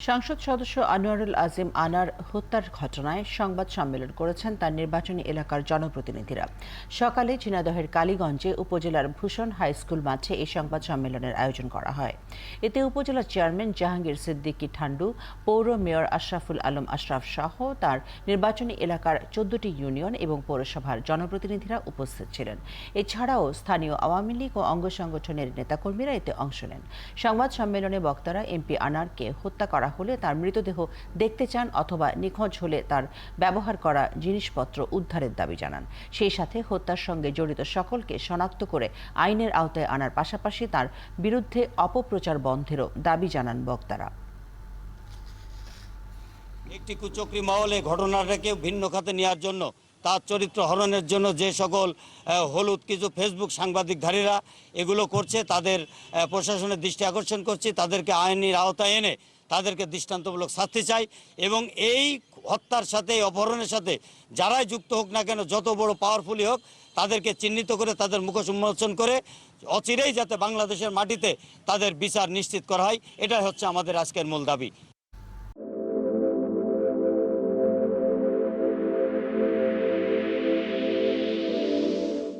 সংসদ সদস্য আনোয়ারুল আজিম আনার হত্যার ঘটনায় সংবাদ সম্মেলন করেছেন তার নির্বাচনী এলাকার জনপ্রতিনিধিরা। সকালে ঝিনাইদহের কালীগঞ্জে উপজেলার ভূষণ হাই স্কুল মাঠে এই সংবাদ সম্মেলনের আয়োজন করা হয়। এতে উপজেলা চেয়ারম্যান জাহাঙ্গীর সিদ্দিকী ঠান্ডু, পৌর মেয়র আশরাফুল আলম আশরাফ সহ তার নির্বাচনী এলাকার 14টি ইউনিয়ন এবং পৌরসভার জনপ্রতিনিধিরা উপস্থিত ছিলেন। এছাড়াও স্থানীয় আওয়ামী লীগ ও অঙ্গ সংগঠনের নেতাকর্মীরা এতে অংশ নেন। সংবাদ সম্মেলনে বক্তারা এমপি আনারকে হত্যা করা হলে তার মৃতদেহ দেখতে চান অথবা নিখোঁজ হলে তার ব্যবহার করা জিনিসপত্র উদ্ধারের দাবি জানান। সেই সাথে হত্যার সঙ্গে জড়িত সকলকে শনাক্ত করে আইনের আওতায় আনার পাশাপাশি তার বিরুদ্ধে অপপ্রচার বন্ধেরও দাবি জানান বক্তারা। একটি কুচক্রী মহলে ঘটনাটাকে ভিন্ন খাতে নেওয়ার জন্য, তার চরিত্র হরণের জন্য যে সকল হলুদ কিছু ফেসবুক সাংবাদিকধারীরা এগুলো করছে, তাদের প্রশাসনের দৃষ্টি আকর্ষণ করছে, তাদেরকে আইনের আওতায় এনে তাদেরকে দৃষ্টান্তমূলক শাস্তি চাই। এবং এই হত্যার সাথে, অপহরণের সাথে যারাই যুক্ত হোক না কেন, যত বড় পাওয়ারফুলই হোক, তাদেরকে চিহ্নিত করে তাদের মুখোশ উন্মোচন করে অচিরেই যাতে বাংলাদেশের মাটিতে তাদের বিচার নিশ্চিত করা হয়, এটাই হচ্ছে আমাদের আজকের মূল দাবি।